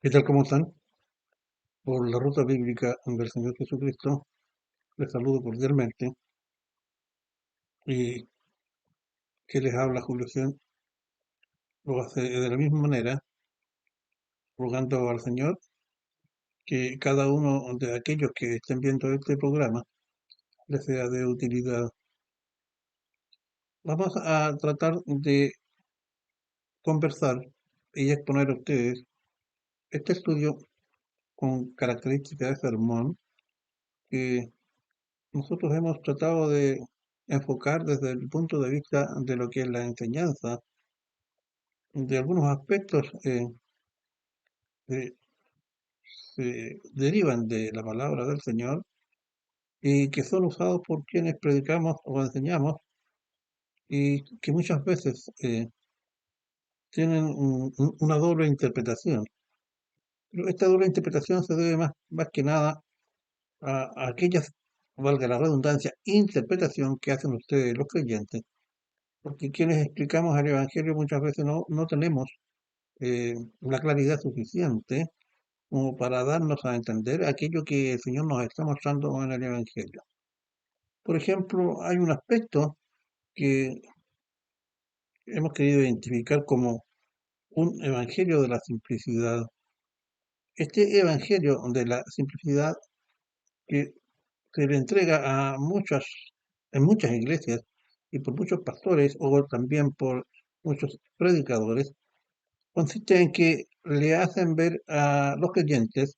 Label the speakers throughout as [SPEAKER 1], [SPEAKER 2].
[SPEAKER 1] ¿Qué tal? ¿Cómo están? Por la ruta bíblica del Señor Jesucristo, les saludo cordialmente y que les habla Julio Cien, lo hace de la misma manera, rogando al Señor que cada uno de aquellos que estén viendo este programa les sea de utilidad. Vamos a tratar de conversar y exponer a ustedes este estudio con características de sermón que nosotros hemos tratado de enfocar desde el punto de vista de lo que es la enseñanza de algunos aspectos que se derivan de la palabra del Señor y que son usados por quienes predicamos o enseñamos y que muchas veces tienen una doble interpretación. Pero esta doble interpretación se debe más que nada a aquellas, valga la redundancia, interpretación que hacen ustedes los creyentes, porque quienes explicamos el Evangelio muchas veces no tenemos la claridad suficiente como para darnos a entender aquello que el Señor nos está mostrando en el Evangelio. Por ejemplo, hay un aspecto que hemos querido identificar como un evangelio de la simplicidad. Este evangelio de la simplicidad que se le entrega en muchas iglesias y por muchos pastores o también por muchos predicadores, consiste en que le hacen ver a los creyentes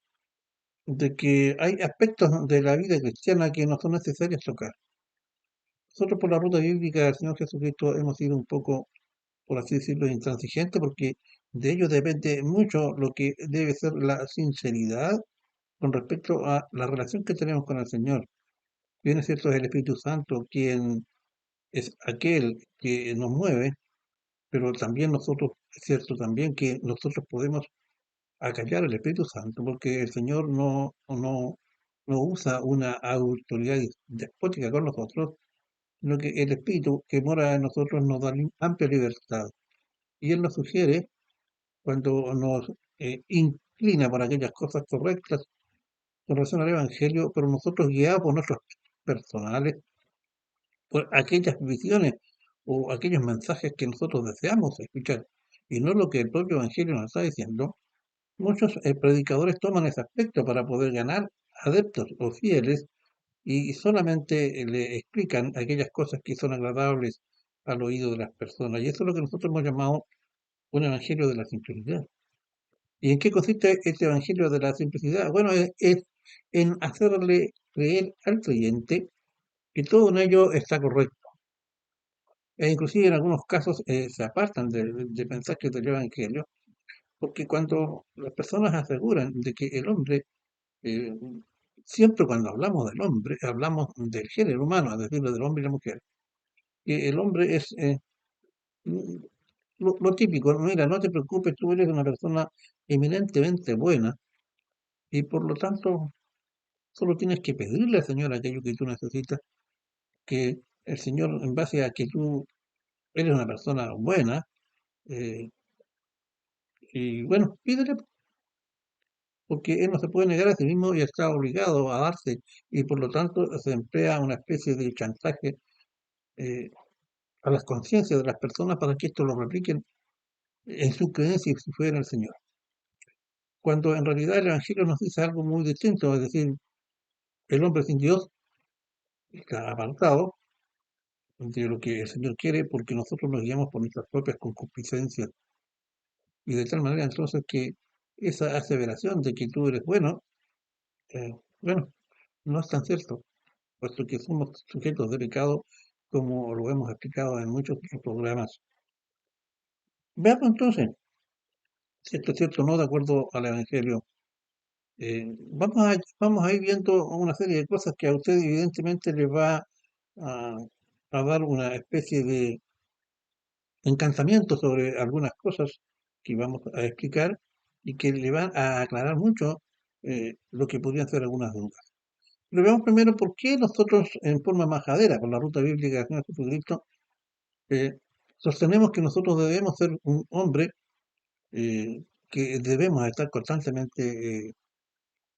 [SPEAKER 1] de que hay aspectos de la vida cristiana que no son necesarios tocar. Nosotros por la ruta bíblica del Señor Jesucristo hemos sido un poco, por así decirlo, intransigente, porque de ello depende mucho lo que debe ser la sinceridad con respecto a la relación que tenemos con el Señor. Bien es cierto, es el Espíritu Santo quien es aquel que nos mueve, pero también nosotros, es cierto también que nosotros podemos acallar al Espíritu Santo, porque el Señor no usa una autoridad despótica con nosotros, sino que el Espíritu que mora en nosotros nos da amplia libertad. Y Él nos sugiere cuando nos inclina por aquellas cosas correctas con relación al Evangelio, pero nosotros guiados por nuestros personales, por aquellas visiones o aquellos mensajes que nosotros deseamos escuchar, y no lo que el propio Evangelio nos está diciendo, muchos predicadores toman ese aspecto para poder ganar adeptos o fieles y solamente le explican aquellas cosas que son agradables al oído de las personas. Y eso es lo que nosotros hemos llamado un evangelio de la simplicidad. ¿Y en qué consiste este evangelio de la simplicidad? Bueno, es en hacerle creer al creyente que todo en ello está correcto. E inclusive en algunos casos se apartan de mensajes del evangelio, porque cuando las personas aseguran de que el hombre, eh, siempre cuando hablamos del hombre, hablamos del género humano, es decir, del hombre y la mujer, que el hombre es mm, lo típico, mira, no te preocupes, tú eres una persona eminentemente buena y por lo tanto solo tienes que pedirle al Señor aquello que tú necesitas, que el Señor, en base a que tú eres una persona buena, eh, y bueno, pídele, porque Él no se puede negar a sí mismo y está obligado a darse, y por lo tanto se emplea una especie de chantaje eh, a las conciencias de las personas para que esto lo repliquen en su creencia y su fe en el Señor. Cuando en realidad el Evangelio nos dice algo muy distinto, es decir, el hombre sin Dios está apartado de lo que el Señor quiere porque nosotros nos guiamos por nuestras propias concupiscencias. Y de tal manera entonces que esa aseveración de que tú eres bueno, eh, bueno, no es tan cierto, puesto que somos sujetos de pecado, como lo hemos explicado en muchos otros programas. Veamos entonces, si esto es cierto o no, de acuerdo al Evangelio. Vamos a ir viendo una serie de cosas que a usted evidentemente le va a, a dar una especie de encantamiento sobre algunas cosas que vamos a explicar y que le van a aclarar mucho lo que podrían ser algunas dudas. Pero veamos primero por qué nosotros, en forma majadera, con la ruta bíblica del Señor Jesucristo, eh, sostenemos que nosotros debemos ser un hombre que debemos estar constantemente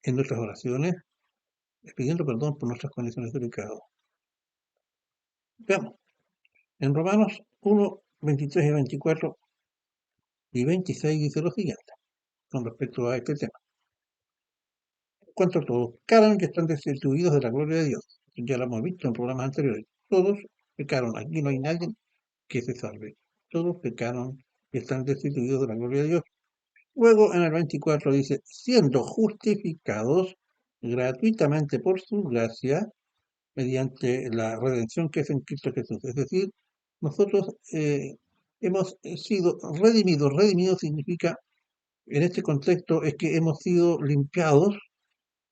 [SPEAKER 1] en nuestras oraciones pidiendo perdón por nuestras condiciones de pecado. Veamos, en Romanos 1, 23 y 24 y 26 dice lo siguiente con respecto a este tema. Cuanto a todos pecaron y están destituidos de la gloria de Dios. Ya lo hemos visto en programas anteriores. Todos pecaron. Aquí no hay nadie que se salve. Todos pecaron y están destituidos de la gloria de Dios. Luego en el 24 dice, siendo justificados gratuitamente por su gracia mediante la redención que es en Cristo Jesús. Es decir, nosotros hemos sido redimidos. Redimidos significa, en este contexto, es que hemos sido limpiados,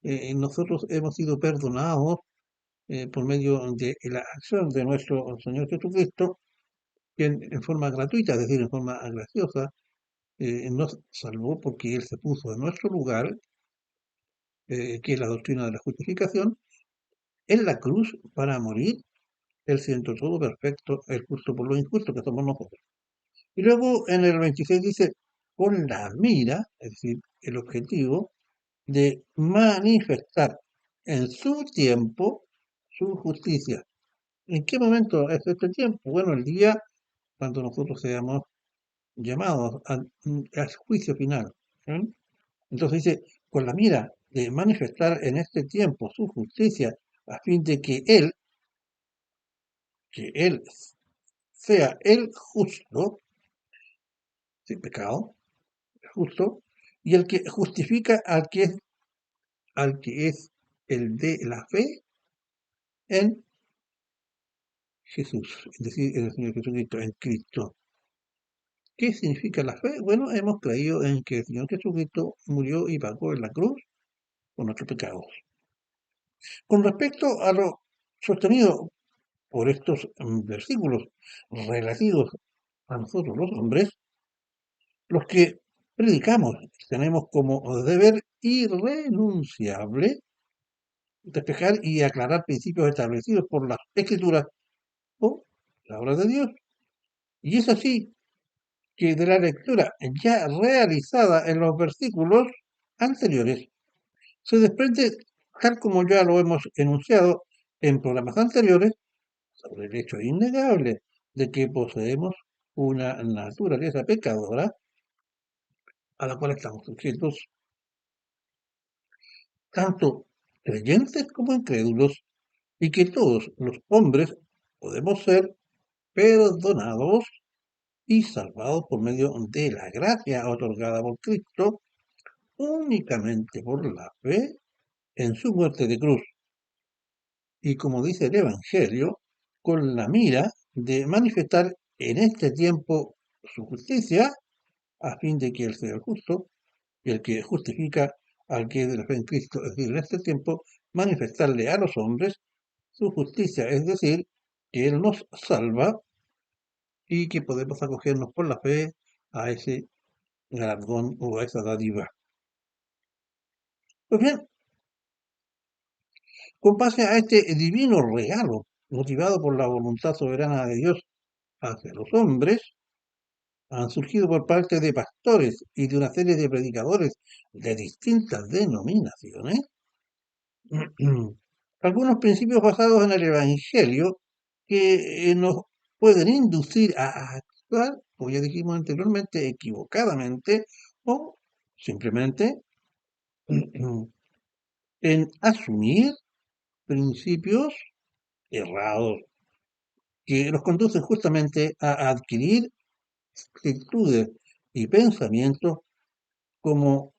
[SPEAKER 1] nosotros hemos sido perdonados por medio de la acción de nuestro Señor Jesucristo, quien en forma gratuita, es decir, en forma graciosa, nos salvó porque Él se puso en nuestro lugar, que es la doctrina de la justificación, en la cruz para morir, Él siendo todo perfecto, el justo por lo injusto que somos nosotros. Y luego en el 26 dice, con la mira, es decir, el objetivo de manifestar en su tiempo su justicia. ¿En qué momento es este tiempo? Bueno, el día cuando nosotros seamos llamados al juicio final. ¿Eh? Entonces dice, con la mira de manifestar en este tiempo su justicia, a fin de que él sea el justo, sin pecado, justo, y el que justifica al que es el de la fe en Jesús, es decir, en el Señor Jesucristo, en Cristo. ¿Qué significa la fe? Bueno, hemos creído en que el Señor Jesucristo murió y pagó en la cruz por nuestros pecados. Con respecto a lo sostenido por estos versículos relativos a nosotros los hombres, los que predicamos tenemos como deber irrenunciable despejar y aclarar principios establecidos por las Escrituras o la obra de Dios. Y es así que de la lectura ya realizada en los versículos anteriores se desprende, tal como ya lo hemos enunciado en programas anteriores, sobre el hecho innegable de que poseemos una naturaleza pecadora a la cual estamos sujetos tanto creyentes como incrédulos y que todos los hombres podemos ser perdonados y salvados por medio de la gracia otorgada por Cristo únicamente por la fe en su muerte de cruz. Y como dice el Evangelio, con la mira de manifestar en este tiempo su justicia, a fin de que Él sea el justo y el que justifica al que es de la fe en Cristo, es decir, en este tiempo, manifestarle a los hombres su justicia, es decir, que Él nos salva y que podemos acogernos por la fe a ese galardón o a esa dádiva. Pues bien, con base a este divino regalo, motivado por la voluntad soberana de Dios hacia los hombres, han surgido por parte de pastores y de una serie de predicadores de distintas denominaciones algunos principios basados en el Evangelio que nos pueden inducir a actuar, como ya dijimos anteriormente, equivocadamente o simplemente en asumir principios errados que nos conducen justamente a adquirir actitudes y pensamientos como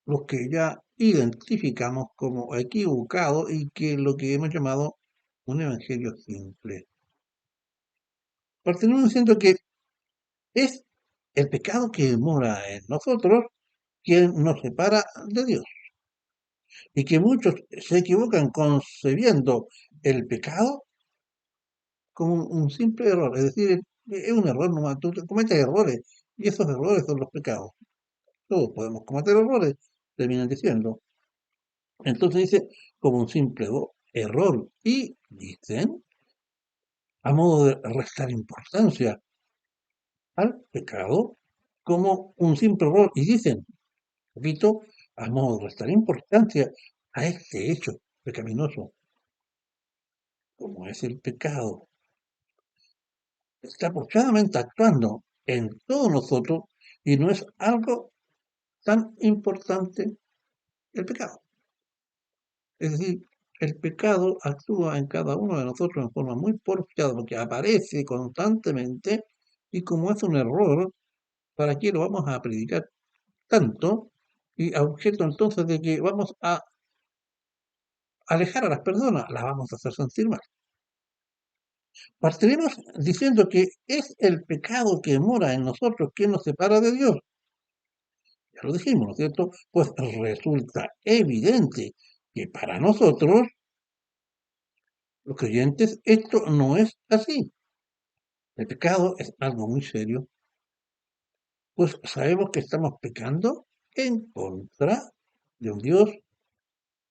[SPEAKER 1] los que ya identificamos como equivocados y que lo que hemos llamado un evangelio simple. Continuamos diciendo que es el pecado que mora en nosotros quien nos separa de Dios y que muchos se equivocan concebiendo el pecado como un simple error, es decir, es un error nomás, tú cometes errores y esos errores son los pecados. Todos podemos cometer errores, terminan diciendo. Entonces dice, como un simple error. Y dicen, a modo de restar importancia al pecado, como un simple error y dicen, repito, a modo de restar importancia a este hecho pecaminoso, como es el pecado. Está forzadamente actuando en todos nosotros y no es algo tan importante el pecado. Es decir, el pecado actúa en cada uno de nosotros en forma muy porfiada porque aparece constantemente y como es un error, ¿para qué lo vamos a predicar tanto? Y a objeto entonces de que vamos a alejar a las personas, las vamos a hacer sentir mal. Partiremos diciendo que es el pecado que mora en nosotros quien nos separa de Dios. Ya lo dijimos, ¿no es cierto? Pues resulta evidente que para nosotros, los creyentes, esto no es así. El pecado es algo muy serio, pues sabemos que estamos pecando en contra de un Dios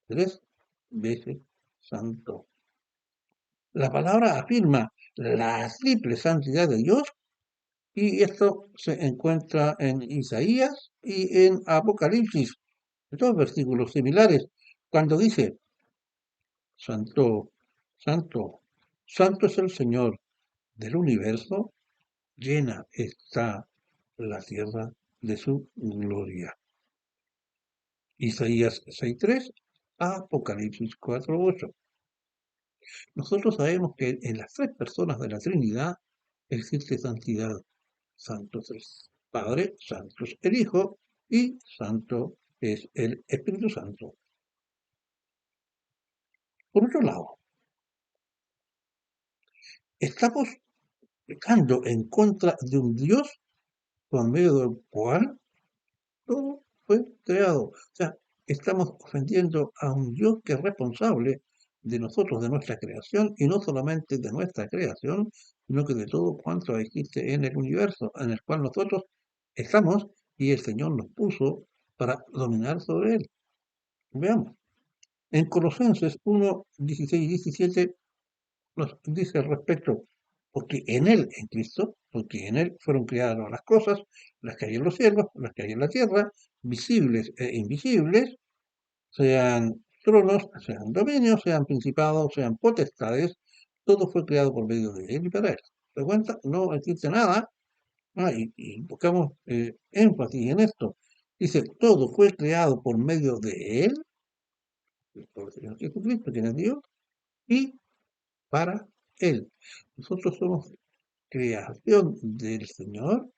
[SPEAKER 1] tres veces santo. La palabra afirma la triple santidad de Dios y esto se encuentra en Isaías y en Apocalipsis, dos versículos similares, cuando dice, Santo, Santo, Santo es el Señor del universo, llena está la tierra de su gloria. Isaías 6:3, Apocalipsis 4:8. Nosotros sabemos que en las tres personas de la Trinidad existe santidad. Santo es el Padre, Santo es el Hijo y Santo es el Espíritu Santo. Por otro lado, estamos pecando en contra de un Dios por medio del cual todo fue creado. O sea, estamos ofendiendo a un Dios que es responsable de nosotros, de nuestra creación, y no solamente de nuestra creación, sino que de todo cuanto existe en el universo, en el cual nosotros estamos y el Señor nos puso para dominar sobre él. Veamos. En Colosenses 1, 16 y 17 nos dice al respecto, porque en Él, en Cristo, porque en Él fueron creadas las cosas, las que hay en los cielos, las que hay en la tierra, visibles e invisibles, sean tronos, sean dominios, sean principados, sean potestades, todo fue creado por medio de Él y para Él. ¿Se da cuenta? No existe nada. Y buscamos énfasis en esto. Dice, todo fue creado por medio de Él, por el Señor Jesucristo, quien es Dios, y para Él. Nosotros somos creación del Señor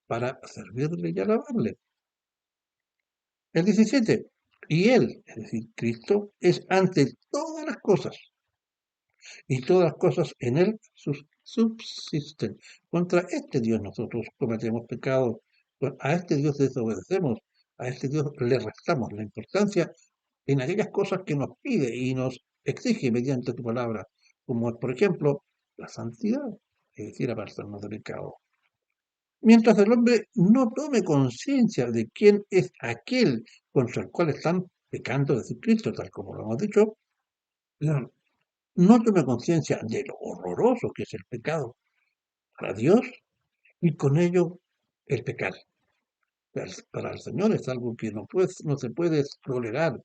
[SPEAKER 1] para servirle y alabarle. El 17. Y Él, es decir, Cristo, es ante todas las cosas, y todas las cosas en Él subsisten. Contra este Dios nosotros cometemos pecado, a este Dios desobedecemos, a este Dios le restamos la importancia en aquellas cosas que nos pide y nos exige mediante tu palabra, como es, por ejemplo, la santidad, es decir, apartarnos de pecado. Mientras el hombre no tome conciencia de quién es aquel contra el cual están pecando, es decir, Cristo, tal como lo hemos dicho, no, no tome conciencia de lo horroroso que es el pecado para Dios y con ello el pecar. Para el Señor es algo que no se puede tolerar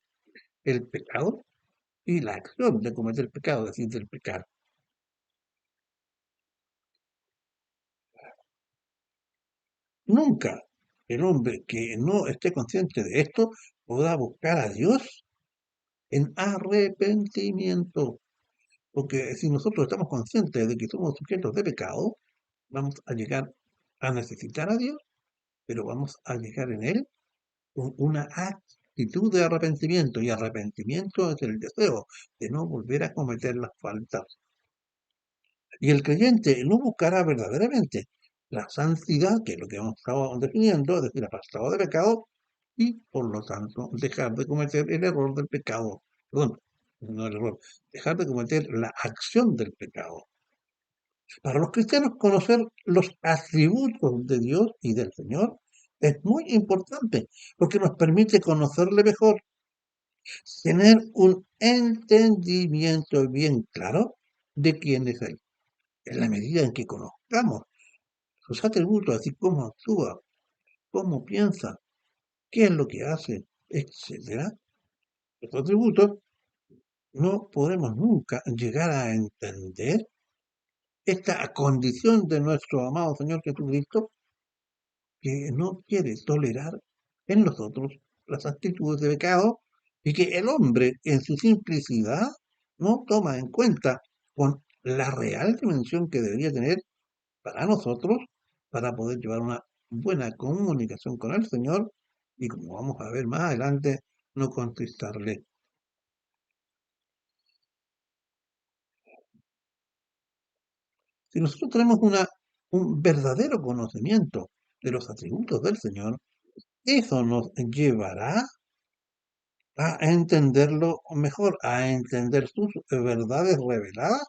[SPEAKER 1] el pecado y la acción de cometer el pecado, es decir, del pecar. Nunca el hombre que no esté consciente de esto podrá buscar a Dios en arrepentimiento. Porque si nosotros estamos conscientes de que somos sujetos de pecado, vamos a llegar a necesitar a Dios, pero vamos a llegar en Él con una actitud de arrepentimiento. Y arrepentimiento es el deseo de no volver a cometer las faltas. Y el creyente no buscará verdaderamente la santidad, que es lo que hemos estado definiendo, es decir, apartado de pecado, y por lo tanto dejar de cometer el error del pecado. Perdón, no el error, dejar de cometer la acción del pecado. Para los cristianos, conocer los atributos de Dios y del Señor es muy importante porque nos permite conocerle mejor, tener un entendimiento bien claro de quién es Él. En la medida en que conozcamos sus atributos, así como actúa, cómo piensa, qué es lo que hace, etcétera. Los atributos no podemos nunca llegar a entender esta condición de nuestro amado Señor Jesucristo, que no quiere tolerar en nosotros las actitudes de pecado y que el hombre en su simplicidad no toma en cuenta con la real dimensión que debería tener para nosotros para poder llevar una buena comunicación con el Señor y, como vamos a ver más adelante, no contristarle. Si nosotros tenemos un verdadero conocimiento de los atributos del Señor, eso nos llevará a entenderlo mejor, a entender sus verdades reveladas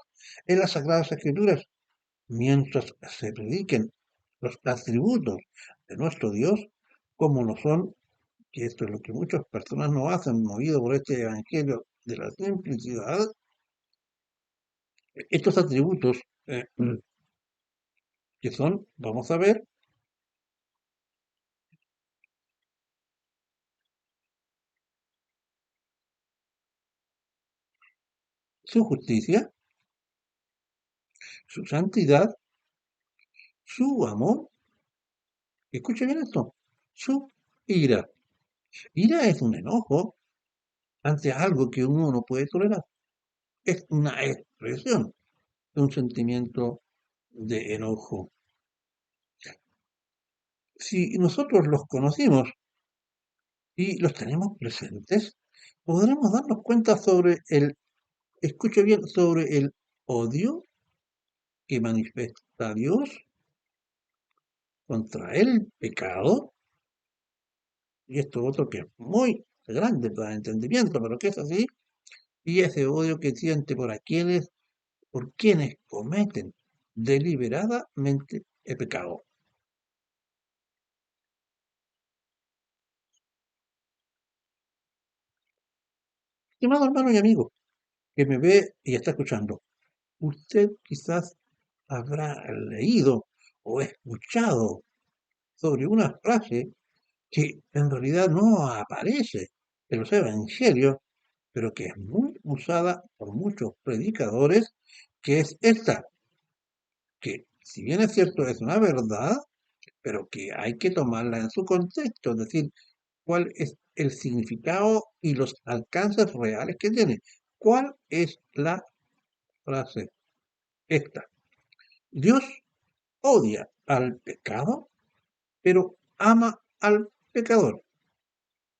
[SPEAKER 1] en las Sagradas Escrituras, mientras se prediquen los atributos de nuestro Dios, como lo son, que esto es lo que muchas personas no hacen, movido por este evangelio de la simplicidad, estos atributos que son, vamos a ver, su justicia, su santidad, su amor, escuchen bien esto, su ira. Ira es un enojo ante algo que uno no puede tolerar. Es una expresión de un sentimiento de enojo. Si nosotros los conocimos y los tenemos presentes, podremos darnos cuenta sobre escuche bien, sobre el odio que manifiesta Dios contra el pecado, y esto otro que es muy grande para el entendimiento, pero que es así, y ese odio que siente por quienes cometen deliberadamente el pecado. Estimado hermano y amigo, que me ve y está escuchando, usted quizás habrá leído o escuchado sobre una frase que en realidad no aparece en los evangelios, pero que es muy usada por muchos predicadores, que es esta, que si bien es cierto es una verdad, pero que hay que tomarla en su contexto, es decir, cuál es el significado y los alcances reales que tiene. ¿Cuál es la frase? Esta. Dios odia al pecado, pero ama al pecador.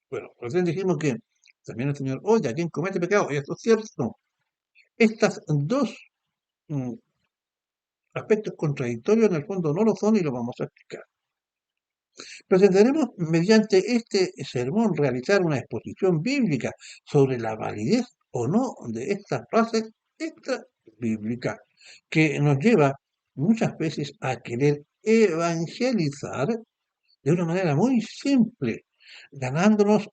[SPEAKER 1] Bueno, recién dijimos que también el Señor odia a quien comete pecado, y esto es cierto. Estas dos mm, aspectos contradictorios en el fondo no lo son y lo vamos a explicar. Presentaremos mediante este sermón realizar una exposición bíblica sobre la validez o no de esta frase extra bíblica que nos lleva muchas veces a querer evangelizar de una manera muy simple, ganándonos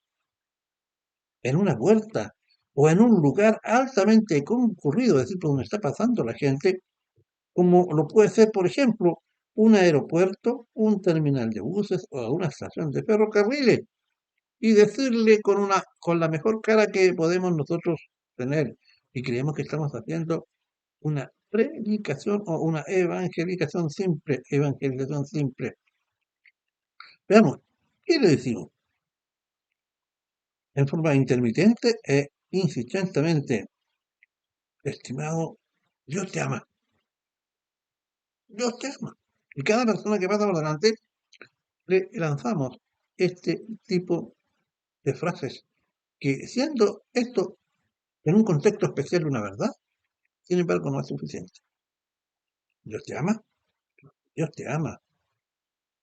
[SPEAKER 1] en una puerta o en un lugar altamente concurrido, es decir, por donde está pasando la gente, como lo puede ser, por ejemplo, un aeropuerto, un terminal de buses o una estación de ferrocarriles, y decirle con la mejor cara que podemos nosotros tener, y creemos que estamos haciendo una predicación o una evangelización simple. Veamos, ¿qué le decimos? En forma intermitente e insistentemente, estimado, Dios te ama, Dios te ama. Y cada persona que pasa por delante le lanzamos este tipo de frases que, siendo esto en un contexto especial una verdad, sin embargo no es suficiente. Dios te ama, Dios te ama.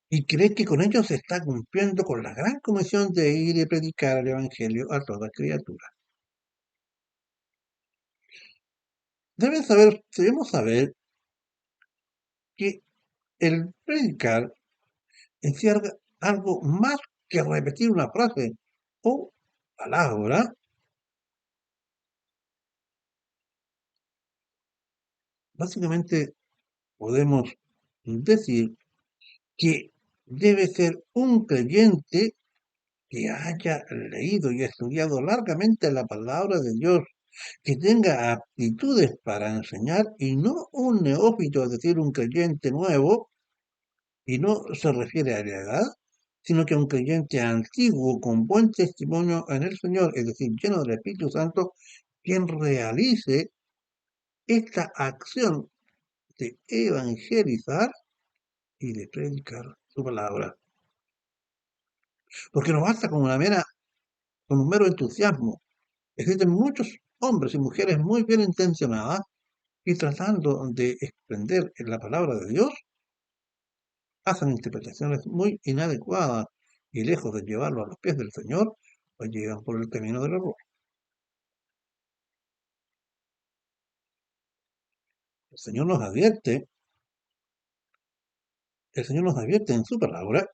[SPEAKER 1] Y cree que con ello se está cumpliendo con la gran comisión de ir y predicar el Evangelio a toda criatura. Debemos saber que el predicar encierra algo más que repetir una frase o palabra. Básicamente podemos decir que debe ser un creyente que haya leído y estudiado largamente la palabra de Dios, que tenga aptitudes para enseñar y no un neófito, es decir, un creyente nuevo, y no se refiere a la edad, sino que un creyente antiguo con buen testimonio en el Señor, es decir, lleno del Espíritu Santo, quien realice esta acción de evangelizar y de predicar su palabra. Porque no basta con un mero entusiasmo. Existen muchos hombres y mujeres muy bien intencionadas y tratando de extender la palabra de Dios, hacen interpretaciones muy inadecuadas y lejos de llevarlo a los pies del Señor, pues llegan por el camino del error. El Señor nos advierte, el Señor nos advierte en su palabra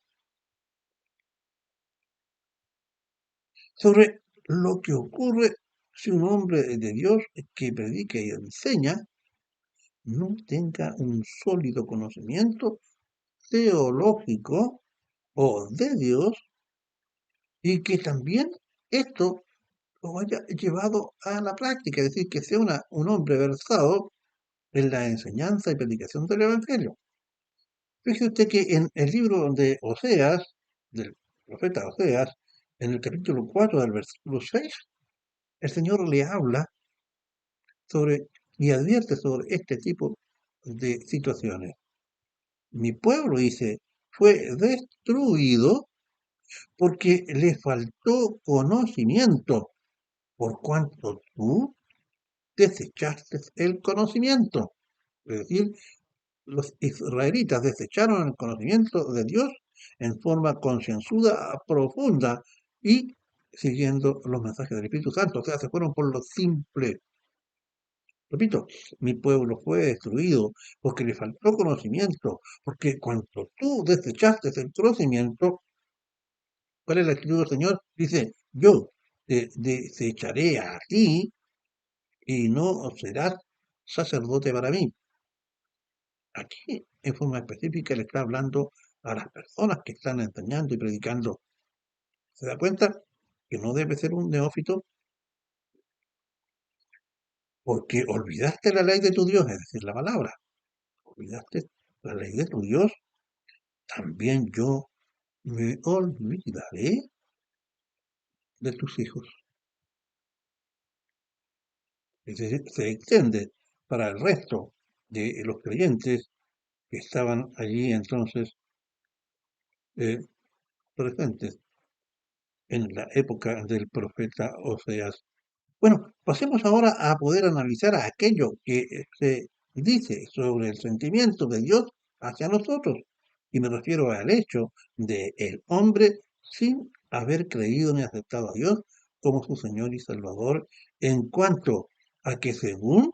[SPEAKER 1] sobre lo que ocurre si un hombre de Dios que predica y enseña no tenga un sólido conocimiento teológico o de Dios y que también esto lo haya llevado a la práctica, es decir, que sea un hombre versado en la enseñanza y predicación del Evangelio. Fíjese usted que en el libro de Oseas, del profeta Oseas, en el capítulo 4 del versículo 6, el Señor le habla sobre y advierte sobre este tipo de situaciones. Mi pueblo, dice, fue destruido porque le faltó conocimiento, por cuanto tú desechaste el conocimiento. Es decir, los israelitas desecharon el conocimiento de Dios en forma concienzuda, profunda y siguiendo los mensajes del Espíritu Santo. O sea, se fueron por lo simple. Repito, mi pueblo fue destruido porque le faltó conocimiento, porque cuando tú desechaste el conocimiento, ¿cuál es la actitud del Señor? Dice, yo te desecharé a ti y no serás sacerdote para mí. Aquí, en forma específica, le está hablando a las personas que están enseñando y predicando. ¿Se da cuenta? Que no debe ser un neófito porque olvidaste la ley de tu Dios, es decir, la palabra. Olvidaste la ley de tu Dios, también yo me olvidaré de tus hijos. Es decir, se extiende para el resto de los creyentes que estaban allí entonces eh, presentes en la época del profeta Oseas. Bueno, pasemos ahora a poder analizar aquello que se dice sobre el sentimiento de Dios hacia nosotros. Y me refiero al hecho de el hombre sin haber creído ni aceptado a Dios como su Señor y Salvador, en cuanto a que según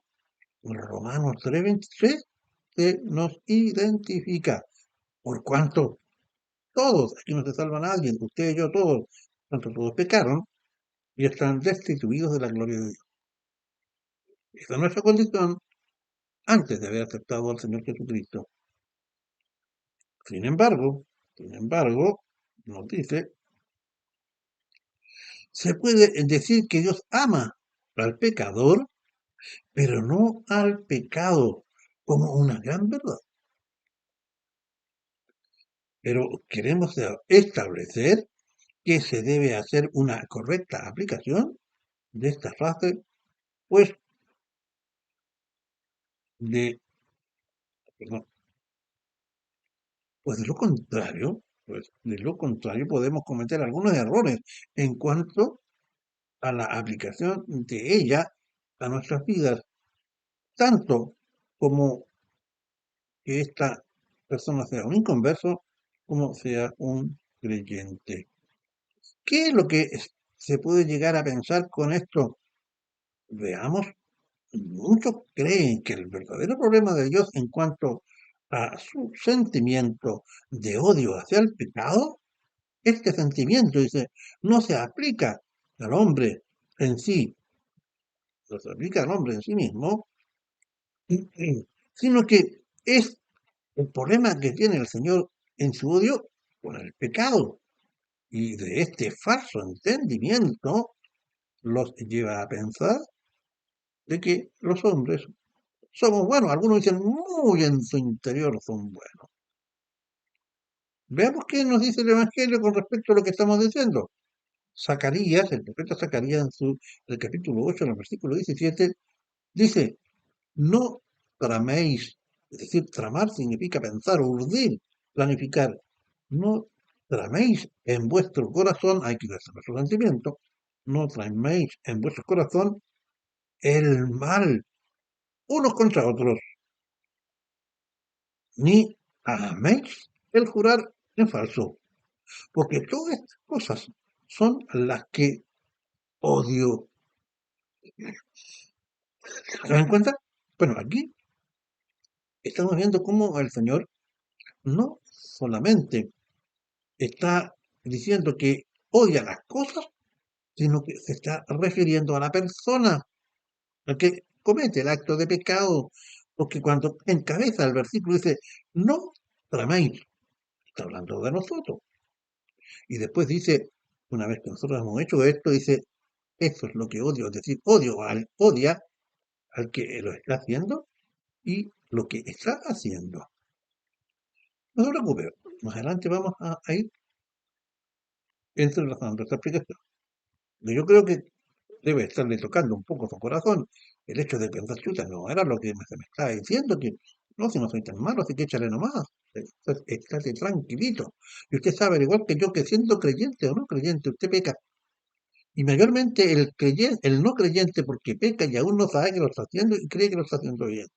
[SPEAKER 1] Romanos 3:23 se nos identifica, por cuanto todos, aquí no se salva nadie, usted y yo todos, tanto todos pecaron y están destituidos de la gloria de Dios. Esa es nuestra condición antes de haber aceptado al Señor Jesucristo. Sin embargo, sin embargo, nos dice, se puede decir que Dios ama al pecador, pero no al pecado como una gran verdad. Pero queremos establecer que se debe hacer una correcta aplicación de esta frase, pues de, perdón, pues de lo contrario podemos cometer algunos errores en cuanto a la aplicación de ella a nuestras vidas, tanto como que esta persona sea un inconverso como sea un creyente. ¿Qué es lo que se puede llegar a pensar con esto? Veamos, muchos creen que el verdadero problema de Dios en cuanto a su sentimiento de odio hacia el pecado, este sentimiento, dice, no se aplica al hombre en sí, no se aplica al hombre en sí mismo, sino que es el problema que tiene el Señor en su odio, con el pecado. Y de este falso entendimiento los lleva a pensar de que los hombres somos buenos. Algunos dicen muy en su interior son buenos. Veamos qué nos dice el Evangelio con respecto a lo que estamos diciendo. Zacarías, el profeta Zacarías en el capítulo 8, en el versículo 17, dice, no traméis, es decir, tramar significa pensar, urdir, planificar. No traméis en vuestro corazón, hay que verse nuestro sentimiento, no traméis en vuestro corazón el mal unos contra otros, ni améis el jurar en falso, porque todas estas cosas son las que odio. ¿Se dan cuenta? Bueno, aquí estamos viendo cómo el Señor no solamente está diciendo que odia las cosas, sino que se está refiriendo a la persona, al que comete el acto de pecado, porque cuando encabeza el versículo dice, no traméis, está hablando de nosotros. Y después dice, una vez que nosotros hemos hecho esto, dice, esto es lo que odio, es decir, odia al que lo está haciendo y lo que está haciendo. No se preocupe, más adelante vamos a ir entrelazando esta explicación. Yo creo que debe estarle tocando un poco su corazón el hecho de pensar, chuta, no era lo que se me estaba diciendo, que no, si no soy tan malo, así que échale nomás, estate tranquilito. Y usted sabe, al igual que yo, que siendo creyente o no creyente, usted peca. Y mayormente el no creyente porque peca y aún no sabe que lo está haciendo y cree que lo está haciendo bien.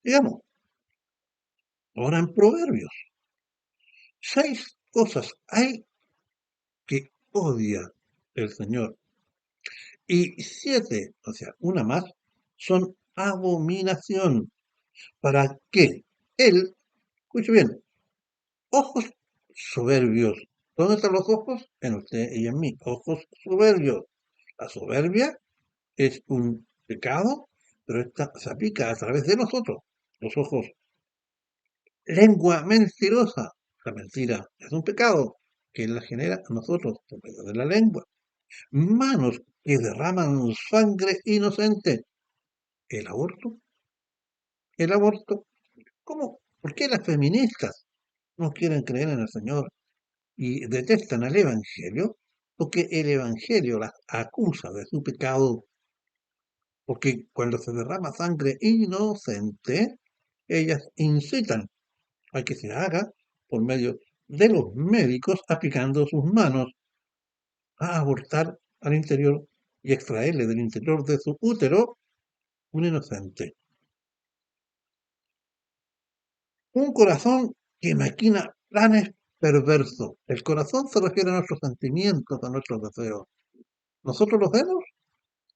[SPEAKER 1] Digamos, ahora en Proverbios, 6 cosas hay que odia el Señor. Y 7, o sea, una más, son abominación. ¿Para qué? Él, escuche bien, ojos soberbios. ¿Dónde están los ojos? En usted y en mí. Ojos soberbios. La soberbia es un pecado, pero esta se aplica a través de nosotros. Los ojos. Lengua mentirosa. La mentira es un pecado que la genera a nosotros por medio de la lengua. Manos que derraman sangre inocente. El aborto. El aborto. ¿Cómo? ¿Por qué las feministas no quieren creer en el Señor y detestan al Evangelio? Porque el Evangelio las acusa de su pecado. Porque cuando se derrama sangre inocente, ellas incitan a que se haga por medio de los médicos aplicando sus manos a abortar al interior y extraerle del interior de su útero un inocente. Un corazón que maquina planes perversos. El corazón se refiere a nuestros sentimientos, a nuestros deseos. Nosotros los vemos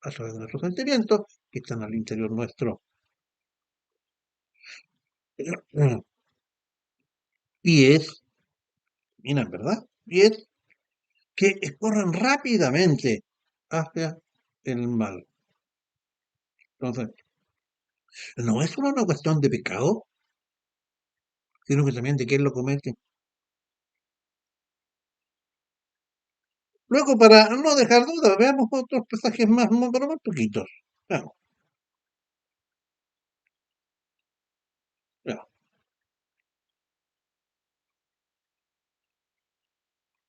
[SPEAKER 1] a través de nuestros sentimientos que están al interior nuestro. Pies, miren, ¿verdad? Pies que corren rápidamente hacia el mal. Entonces, no es solo una cuestión de pecado, sino que también de quién lo comete. Luego, para no dejar duda, veamos otros pasajes más, pero más poquitos. Veamos, veamos.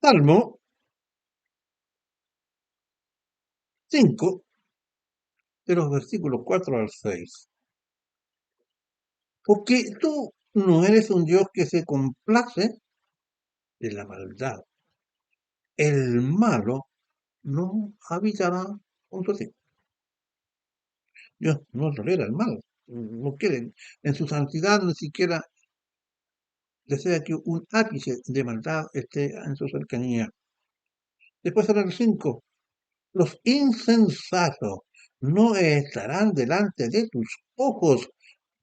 [SPEAKER 1] Salmo 5, de los versículos 4 al 6. Porque tú no eres un Dios que se complace de la maldad. El malo no habitará junto a ti. Dios no tolera el mal. No quiere. En su santidad ni siquiera desea que un ápice de maldad esté en su cercanía. Después será el 5. Los insensatos no estarán delante de tus ojos.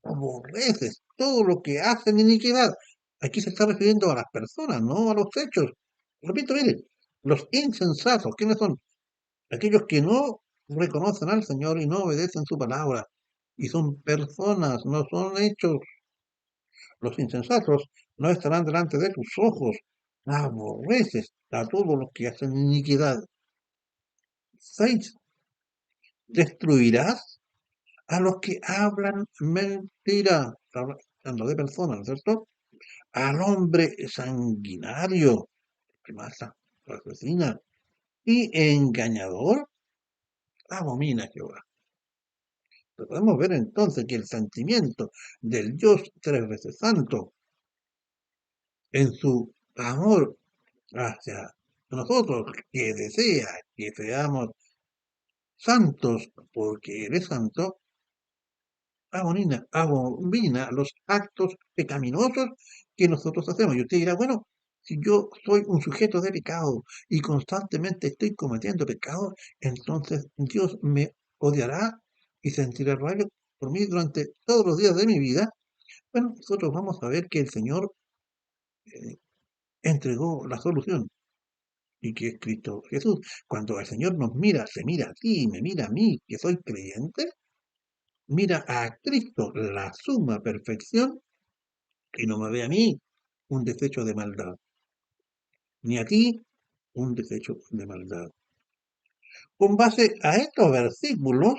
[SPEAKER 1] Aborreces todo lo que hacen iniquidad. Aquí se está refiriendo a las personas, no a los hechos. Repito, mire, los insensatos, ¿quiénes son? Aquellos que no reconocen al Señor y no obedecen su palabra. Y son personas, no son hechos. Los insensatos no estarán delante de tus ojos. Aborreces a todos los que hacen iniquidad. 6. Destruirás a los que hablan mentira. Hablando de personas, ¿no es cierto? Al hombre sanguinario, que mata, asesina, y engañador, abomina Jehová. Podemos ver entonces que el sentimiento del Dios tres veces santo en su amor hacia nosotros, que desea que seamos santos porque Él es santo, abomina los actos pecaminosos que nosotros hacemos. Y usted dirá, bueno, si yo soy un sujeto de pecado y constantemente estoy cometiendo pecado, entonces Dios me odiará y sentirá rabia por mí durante todos los días de mi vida. Bueno, nosotros vamos a ver que el Señor eh, entregó la solución y que es Cristo Jesús. Cuando el Señor nos mira, se mira a ti, me mira a mí, que soy creyente, mira a Cristo, la suma perfección, y no me ve a mí un desecho de maldad, ni a ti un desecho de maldad. Con base a estos versículos,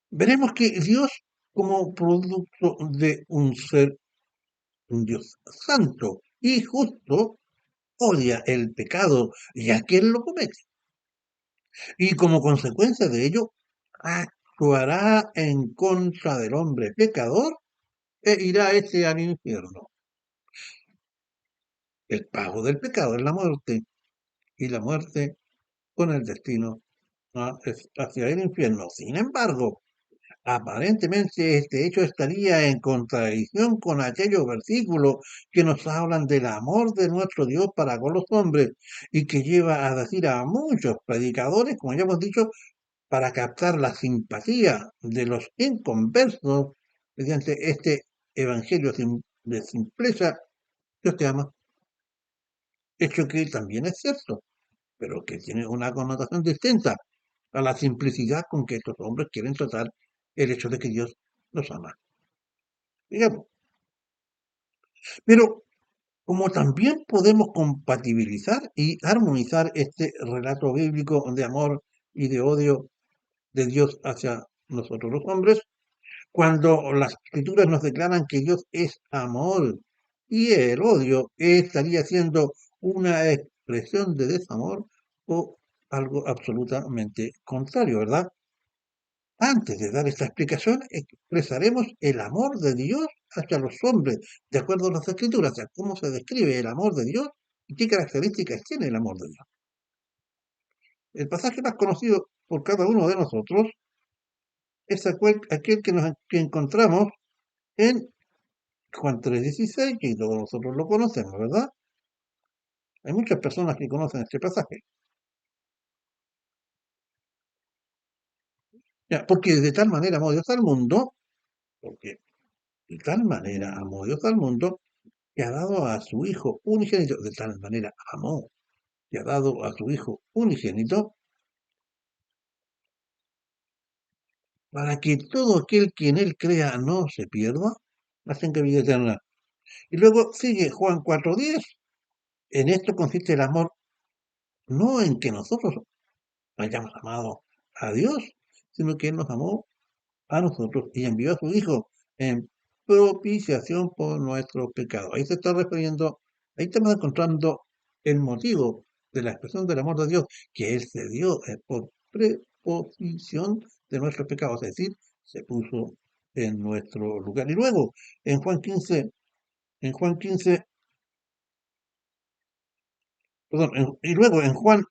[SPEAKER 1] veremos que Dios, como producto de un ser, un Dios santo y justo, odia el pecado y a quien lo comete. Y como consecuencia de ello, actuará en contra del hombre pecador e irá ese al infierno. El pago del pecado es la muerte, y la muerte con el destino hacia el infierno. Sin embargo, aparentemente este hecho estaría en contradicción con aquellos versículos que nos hablan del amor de nuestro Dios para con los hombres y que lleva a decir a muchos predicadores, como ya hemos dicho, para captar la simpatía de los inconversos mediante este evangelio de simpleza. Dios te ama, hecho que también es cierto, pero que tiene una connotación distinta a la simplicidad con que estos hombres quieren tratar el hecho de que Dios los ama. Digamos. Pero como también podemos compatibilizar y armonizar este relato bíblico de amor y de odio de Dios hacia nosotros los hombres, cuando las escrituras nos declaran que Dios es amor y el odio estaría siendo una expresión de desamor o algo absolutamente contrario, ¿verdad? Antes de dar esta explicación, expresaremos el amor de Dios hacia los hombres, de acuerdo a las Escrituras, o sea, cómo se describe el amor de Dios y qué características tiene el amor de Dios. El pasaje más conocido por cada uno de nosotros es aquel que encontramos en Juan 3:16, que todos nosotros lo conocemos, ¿verdad? Hay muchas personas que conocen este pasaje. Ya, porque de tal manera amó Dios al mundo, porque de tal manera amó Dios al mundo, que ha dado a su Hijo unigénito, de tal manera amó, que ha dado a su Hijo unigénito, para que todo aquel que en él crea no se pierda, mas tenga vida eterna. Y luego sigue Juan 4:10. En esto consiste el amor, no en que nosotros hayamos amado a Dios, sino que Él nos amó a nosotros y envió a su Hijo en propiciación por nuestros pecados. Ahí se está refiriendo, ahí estamos encontrando el motivo de la expresión del amor de Dios, que Él se dio por preposición de nuestros pecados, es decir, se puso en nuestro lugar. Y luego, en Juan 15, en Juan 15, perdón, y luego en Juan,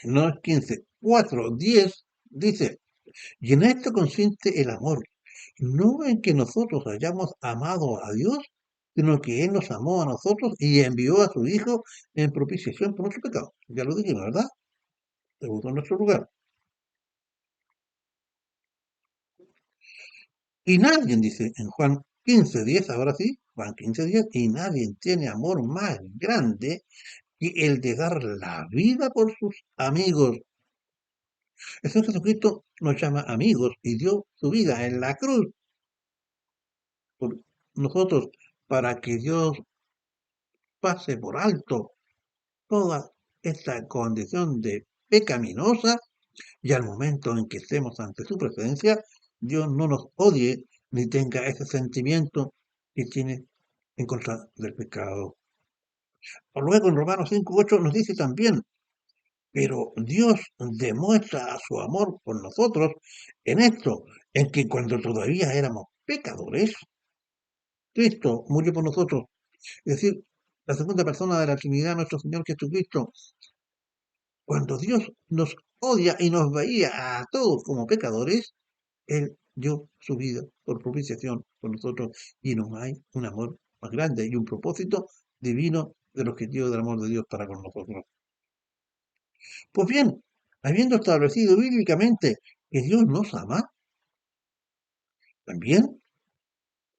[SPEAKER 1] no es 15, 4:10, dice, y en esto consiste el amor, no en que nosotros hayamos amado a Dios, sino que Él nos amó a nosotros y envió a su Hijo en propiciación por nuestro pecado. Ya lo dijimos, ¿verdad? Se puso en nuestro lugar. Y nadie, dice en Juan 15:10, ahora sí, Juan 15:10, y nadie tiene amor más grande que el de dar la vida por sus amigos. El Señor Jesucristo nos llama amigos y dio su vida en la cruz por nosotros para que Dios pase por alto toda esta condición de pecaminosa y al momento en que estemos ante su presencia, Dios no nos odie ni tenga ese sentimiento que tiene en contra del pecado. Luego en Romanos 5:8 nos dice también, pero Dios demuestra su amor por nosotros en esto, en que cuando todavía éramos pecadores, Cristo murió por nosotros. Es decir, la segunda persona de la Trinidad, nuestro Señor Jesucristo, cuando Dios nos odia y nos veía a todos como pecadores, Él dio su vida por propiciación por nosotros y no hay un amor más grande y un propósito divino del objetivo del amor de Dios para con nosotros. Pues bien, habiendo establecido bíblicamente que Dios nos ama, también,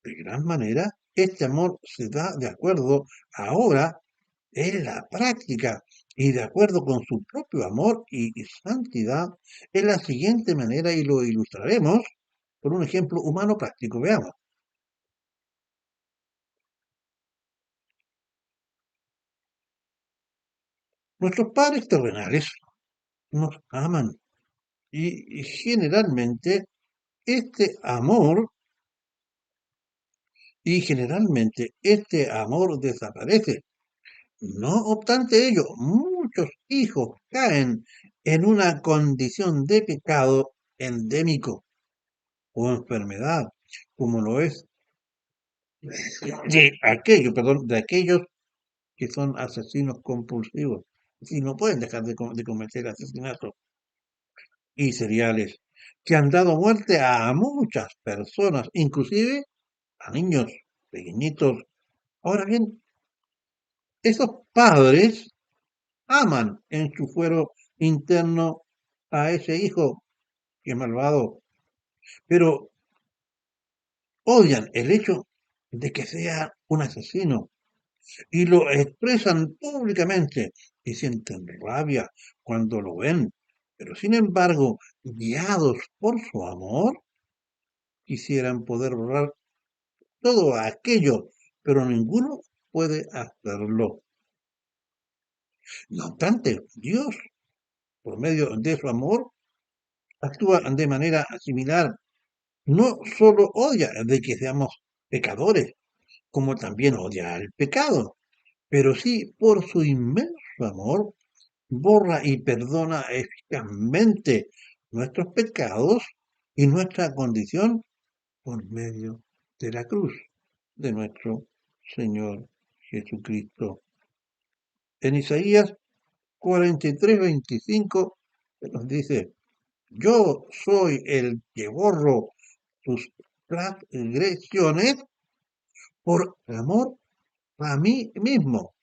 [SPEAKER 1] de gran manera, este amor se da de acuerdo ahora en la práctica y de acuerdo con su propio amor y santidad en la siguiente manera y lo ilustraremos por un ejemplo humano práctico. Veamos. Nuestros padres terrenales nos aman y generalmente este amor este amor desaparece. No obstante ello, muchos hijos caen en una condición de pecado endémico o enfermedad, como lo es de aquellos que son asesinos compulsivos. Si no pueden dejar de cometer asesinatos y seriales, que han dado muerte a muchas personas, inclusive a niños pequeñitos. Ahora bien, esos padres aman en su fuero interno a ese hijo que es malvado, pero odian el hecho de que sea un asesino y lo expresan públicamente y sienten rabia cuando lo ven. Pero sin embargo, guiados por su amor, quisieran poder borrar todo aquello, pero ninguno puede hacerlo. No obstante, Dios, por medio de su amor, actúa de manera similar. No solo odia de que seamos pecadores, como también odia al pecado, pero sí por su inmenso amor borra y perdona eficazmente nuestros pecados y nuestra condición por medio de la cruz de nuestro Señor Jesucristo. En Isaías 43:25 nos dice, yo soy el que borro tus transgresiones por amor a mí mismo.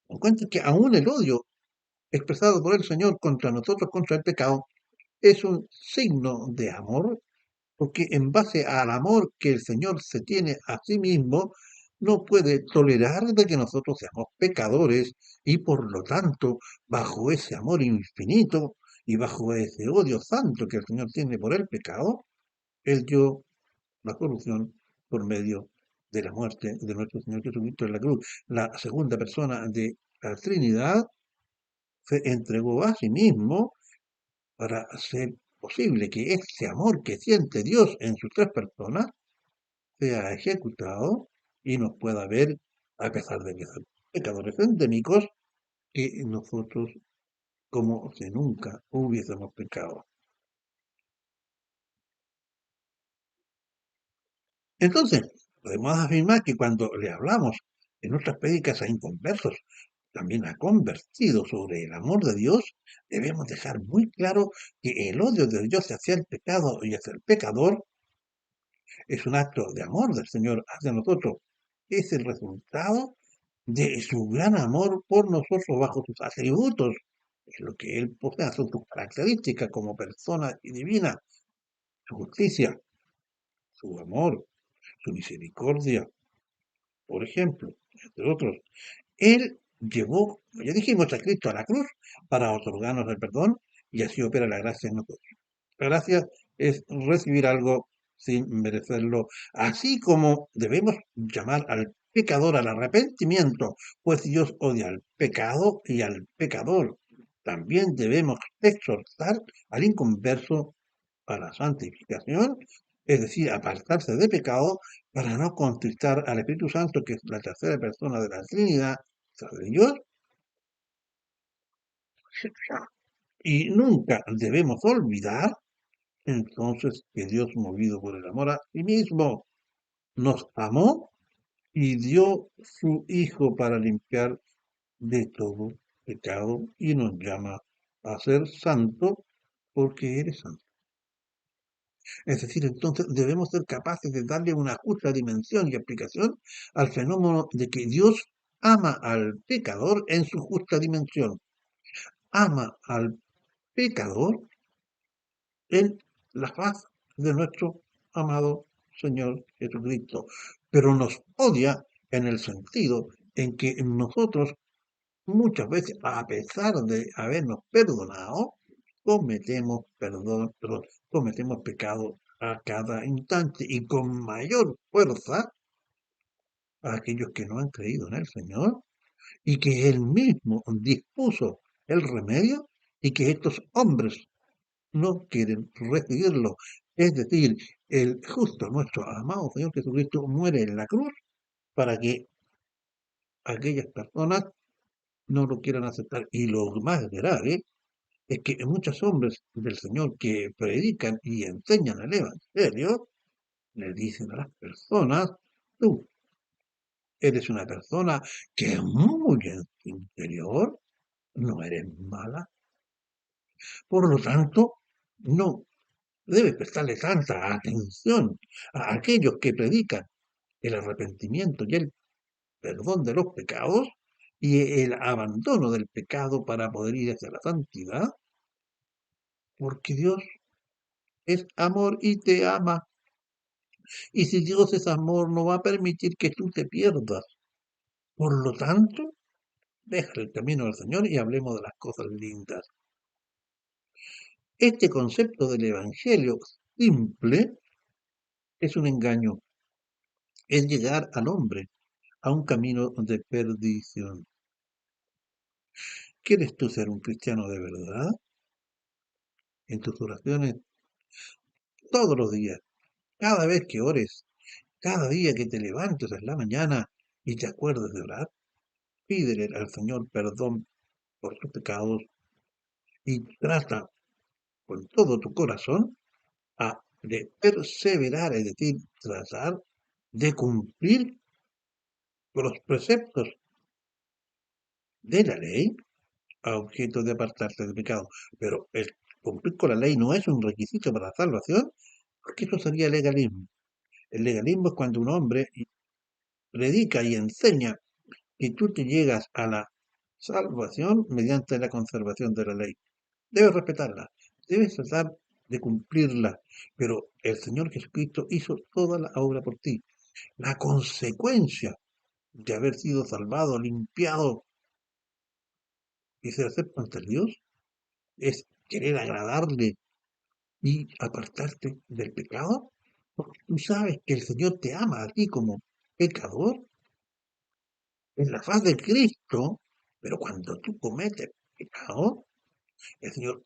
[SPEAKER 1] En cuenta que aún el odio expresado por el Señor contra nosotros, contra el pecado, es un signo de amor, porque en base al amor que el Señor se tiene a sí mismo, no puede tolerar de que nosotros seamos pecadores y por lo tanto, bajo ese amor infinito y bajo ese odio santo que el Señor tiene por el pecado, Él dio la solución por medio de la muerte de nuestro Señor Jesucristo en la cruz. La segunda persona de la Trinidad se entregó a sí mismo para hacer posible que este amor que siente Dios en sus tres personas sea ejecutado y nos pueda ver, a pesar de que son pecadores endémicos, que nosotros como si nunca hubiésemos pecado. Entonces, podemos afirmar que cuando le hablamos en nuestras prédicas a inconversos, también a convertidos sobre el amor de Dios, debemos dejar muy claro que el odio de Dios hacia el pecado y hacia el pecador es un acto de amor del Señor hacia nosotros. Es el resultado de su gran amor por nosotros bajo sus atributos. Es lo que Él posee, son sus características como persona divina, su justicia, su amor, su misericordia, por ejemplo, entre otros. Él llevó, como ya dijimos, a Cristo a la cruz para otorgarnos el perdón y así opera la gracia en nosotros. La gracia es recibir algo sin merecerlo, así como debemos llamar al pecador al arrepentimiento, pues Dios odia al pecado y al pecador. También debemos exhortar al inconverso a la santificación, es decir, apartarse de pecado para no contristar al Espíritu Santo, que es la tercera persona de la Trinidad, o sea, de Dios, y nunca debemos olvidar entonces que Dios, movido por el amor a sí mismo, nos amó y dio su Hijo para limpiar de todo pecado y nos llama a ser santo porque eres santo. Es decir, entonces debemos ser capaces de darle una justa dimensión y aplicación al fenómeno de que Dios ama al pecador en su justa dimensión. Ama al pecador en la faz de nuestro amado Señor Jesucristo, pero nos odia en el sentido en que nosotros muchas veces, a pesar de habernos perdonado, cometemos pecado a cada instante y con mayor fuerza a aquellos que no han creído en el Señor y que Él mismo dispuso el remedio y que estos hombres no quieren recibirlo. Es decir, el justo, nuestro amado Señor Jesucristo, muere en la cruz para que aquellas personas no lo quieran aceptar. Y lo más grave es que muchos hombres del Señor que predican y enseñan el Evangelio, le dicen a las personas, tú eres una persona que muy en tu interior no eres mala. Por lo tanto, no debes prestarle tanta atención a aquellos que predican el arrepentimiento y el perdón de los pecados y el abandono del pecado para poder ir hacia la santidad, porque Dios es amor y te ama. Y si Dios es amor, no va a permitir que tú te pierdas. Por lo tanto, deja el camino del Señor y hablemos de las cosas lindas. Este concepto del Evangelio simple es un engaño, es llegar al hombre a un camino de perdición. ¿Quieres tú ser un cristiano de verdad? En tus oraciones, todos los días, cada vez que ores, cada día que te levantes en la mañana y te acuerdes de orar, pídele al Señor perdón por tus pecados y trata con todo tu corazón de perseverar, es decir, tratar de cumplir con los preceptos de la ley a objeto de apartarse del pecado. Pero el cumplir con la ley no es un requisito para la salvación, porque eso sería legalismo. El legalismo es cuando un hombre predica y enseña que tú te llegas a la salvación mediante la conservación de la ley. Debes respetarla, debes tratar de cumplirla, pero el Señor Jesucristo hizo toda la obra por ti. La consecuencia de haber sido salvado, limpiado y ser acepto ante Dios es querer agradarle y apartarte del pecado. Porque tú sabes que el Señor te ama a ti como pecador en la faz de Cristo, pero cuando tú cometes pecado, el Señor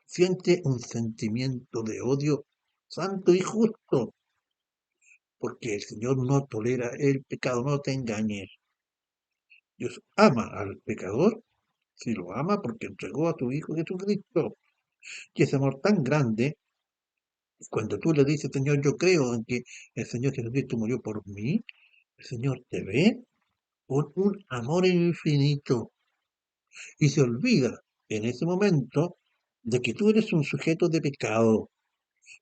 [SPEAKER 1] siente un sentimiento de odio santo y justo, porque el Señor no tolera el pecado, no te engañes. Dios ama al pecador, si lo ama, porque entregó a tu Hijo Jesucristo. Y ese amor tan grande, cuando tú le dices, Señor, yo creo en que el Señor Jesucristo murió por mí, el Señor te ve con un amor infinito y se olvida en ese momento de que tú eres un sujeto de pecado.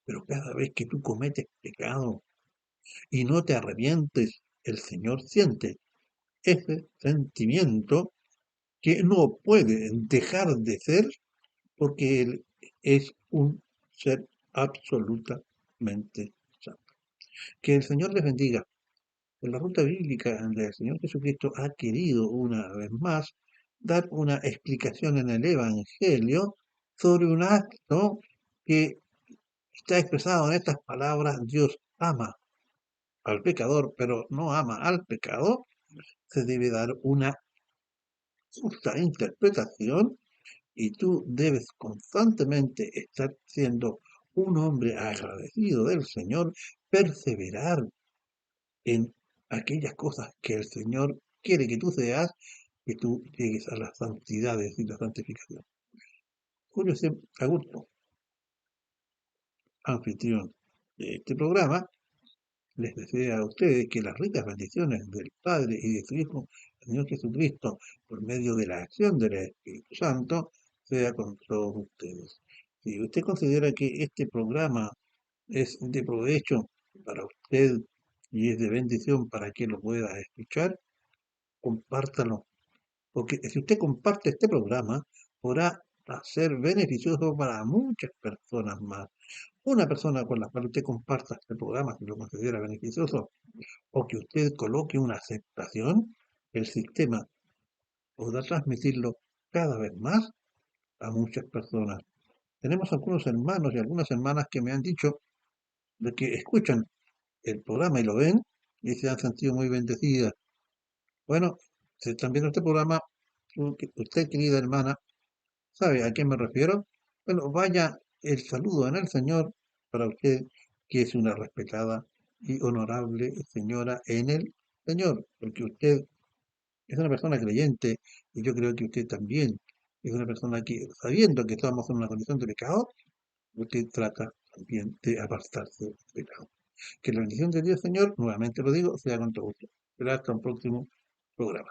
[SPEAKER 1] Pero cada vez que tú cometes pecado y no te arrepientes, el Señor siente ese sentimiento que no puede dejar de ser porque Él es un ser absolutamente santo. Que el Señor les bendiga. En la ruta bíblica del Señor Jesucristo ha querido una vez más dar una explicación en el Evangelio sobre un acto que está expresado en estas palabras: Dios ama. al pecador, pero no ama al pecado, se debe dar una justa interpretación y tú debes constantemente estar siendo un hombre agradecido del Señor, perseverar en aquellas cosas que el Señor quiere que tú seas, que tú llegues a las santidades y la santificación. Julio C. Augusto, anfitrión de este programa, les desea a ustedes que las ricas bendiciones del Padre y de su Hijo, el Señor Jesucristo, por medio de la acción del Espíritu Santo, sea con todos ustedes. Si usted considera que este programa es de provecho para usted y es de bendición para que lo pueda escuchar, compártalo. Porque si usted comparte este programa, podrá ser beneficioso para muchas personas más. Una persona con la cual usted comparta este programa, si lo considera beneficioso, o que usted coloque una aceptación, el sistema podrá transmitirlo cada vez más a muchas personas. Tenemos algunos hermanos y algunas hermanas que me han dicho de que escuchan el programa y lo ven y se han sentido muy bendecidas. Bueno, si están viendo este programa, usted, querida hermana, ¿sabe a qué me refiero? Bueno, vaya el saludo en el Señor para usted, que es una respetada y honorable señora en el Señor, porque usted es una persona creyente y yo creo que usted también es una persona que, sabiendo que estamos en una condición de pecado, usted trata también de apartarse del pecado. Que la bendición de Dios, Señor, nuevamente lo digo, sea con todos ustedes. Será hasta un próximo programa.